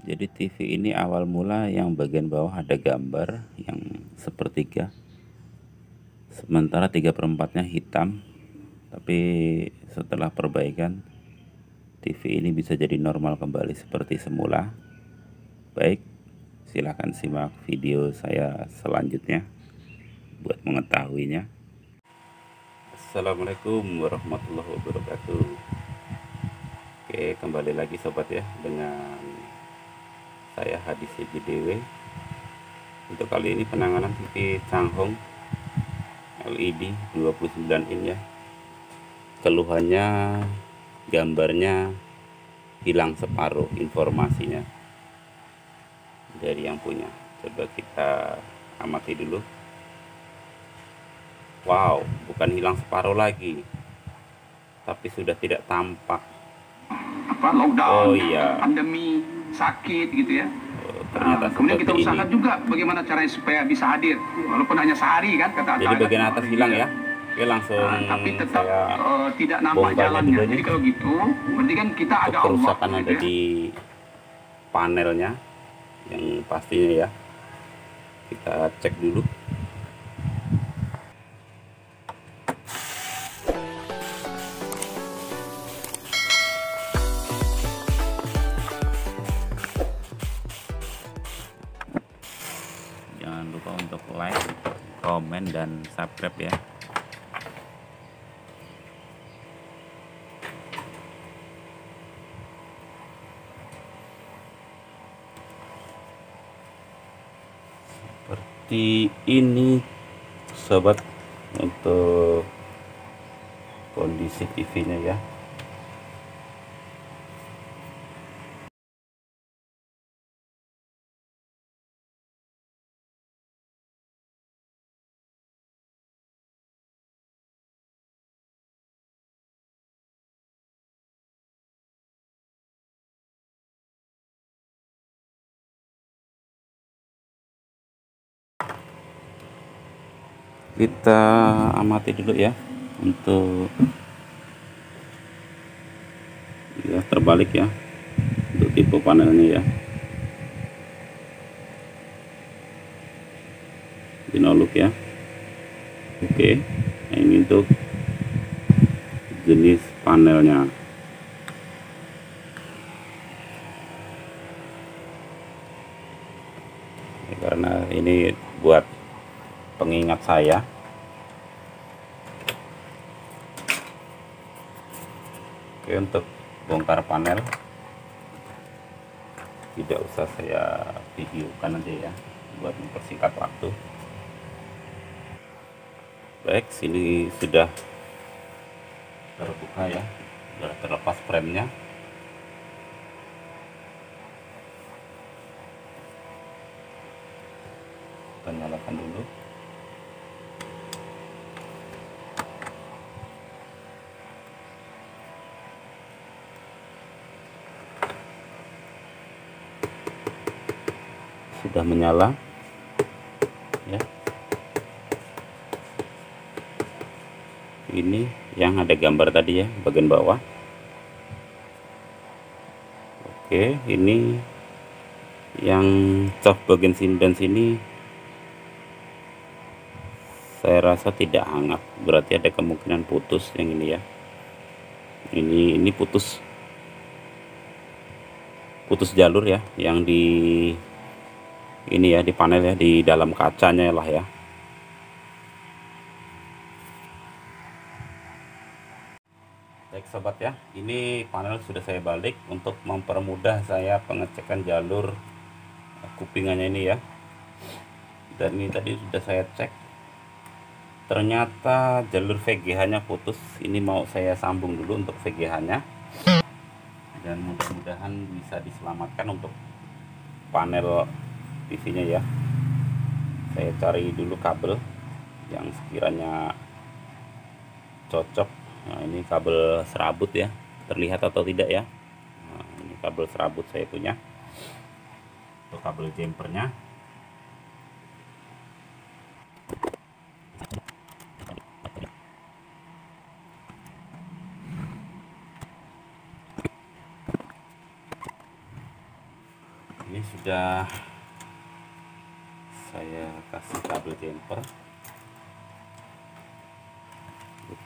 Jadi TV ini awal mula yang bagian bawah ada gambar yang sepertiga, sementara 3/4-nya hitam. Tapi setelah perbaikan, TV ini bisa jadi normal kembali seperti semula. Baik, silahkan simak video saya selanjutnya buat mengetahuinya. Assalamualaikum warahmatullahi wabarakatuh. Oke, kembali lagi sobat ya, dengan saya Hadis JDW. Untuk kali ini penanganan TV Changhong LED 29 in ya. Keluhannya gambarnya hilang separuh informasinya dari yang punya. Coba kita amati dulu. Wow, bukan hilang separuh lagi, tapi sudah tidak tampak. Lockdown, Oh iya, pandemi, sakit gitu ya. ternyata Kemudian kita seperti usahakan ini. juga bagaimana caranya supaya bisa hadir, walaupun hanya sehari kan kata Jadi bagian atas hilang ya. Oke, langsung tapi tetap saya tidak nampak bongkarnya jalannya. dulu Jadi nih. kalau gitu, berarti kan kita Untuk ada Allah kerusakan gitu ada ya. di panelnya yang pastinya ya. Kita cek dulu. Jangan lupa untuk like, komen, dan subscribe ya. Seperti ini sobat untuk kondisi TV-nya ya. Kita amati dulu ya untuk ya terbalik ya untuk tipe panelnya ya. Dinoluk ya. Oke, nah ini untuk jenis panelnya. Ya, karena ini buat pengingat saya. Oke, untuk bongkar panel tidak usah saya videokan aja ya, buat mempersingkat waktu. Baik, sini sudah terbuka ya, sudah terlepas framenya. Kita nyalakan dulu. Sudah menyala ya. Ini yang ada gambar tadi ya, bagian bawah. Oke, ini yang cof bagian sini dan sini saya rasa tidak hangat, berarti ada kemungkinan putus yang ini ya. Ini putus jalur ya, yang di ini ya, di panel ya, di dalam kacanya lah ya. Baik sobat ya, ini panel sudah saya balik untuk mempermudah saya pengecekan jalur kupingannya ini ya. Dan ini tadi sudah saya cek, ternyata jalur VGH-nya putus. Ini mau saya sambung dulu untuk VGH-nya, dan mudah-mudahan bisa diselamatkan untuk panel TV-nya ya. Saya cari dulu kabel yang sekiranya cocok. Nah, ini kabel serabut ya, terlihat atau tidak ya. Nah, ini kabel serabut saya punya untuk kabel jumpernya. Ini sudah saya kasih kabel jumper.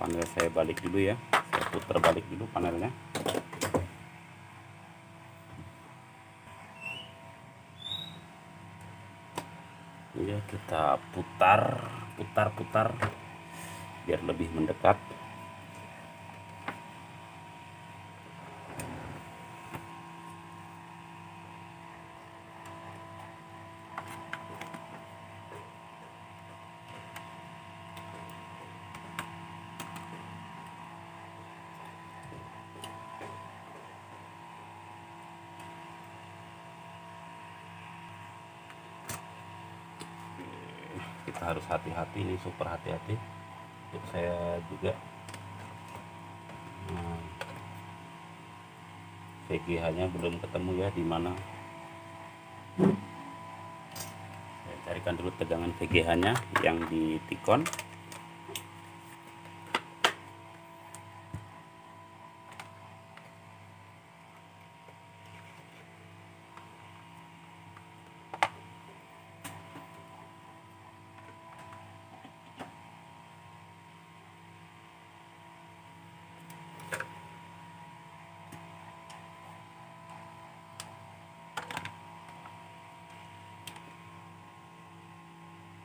Panel saya balik dulu ya, saya putar balik dulu panelnya. Ya, kita putar biar lebih mendekat. Kita harus hati-hati, ini super hati-hati. Untuk saya juga VGH nya belum ketemu ya, di mana. Saya carikan dulu tegangan VGH nya yang di Tikon.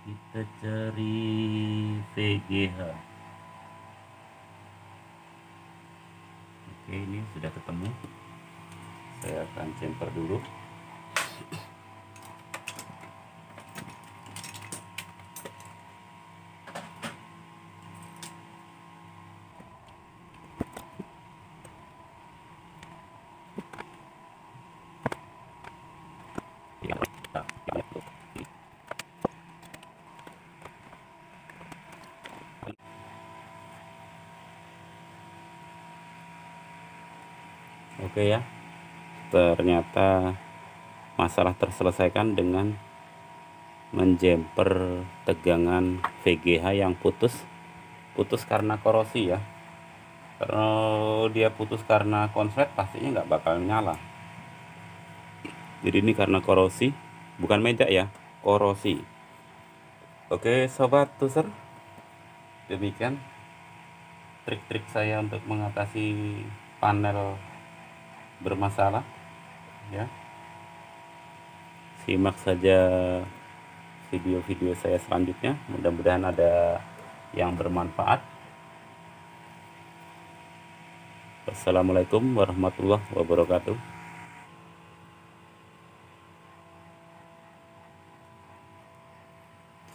Kita cari VGH. Oke, ini sudah ketemu. Saya akan jumper dulu. Oke ya, ternyata masalah terselesaikan dengan menjumper tegangan VGH yang putus karena korosi ya. Kalau dia putus karena konslet pastinya nggak bakal nyala. Jadi ini karena korosi, bukan meja ya, korosi. Oke sobat tuser, demikian trik-trik saya untuk mengatasi panel bermasalah ya. Simak saja video-video saya selanjutnya, mudah-mudahan ada yang bermanfaat. Wassalamualaikum warahmatullahi wabarakatuh.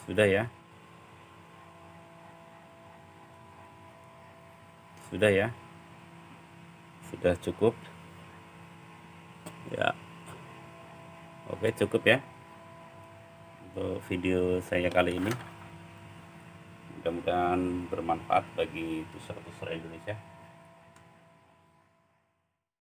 Sudah ya, sudah cukup ya. Oke, cukup ya untuk video saya kali ini. Mudah-mudahan bermanfaat bagi tuser-tuser Indonesia.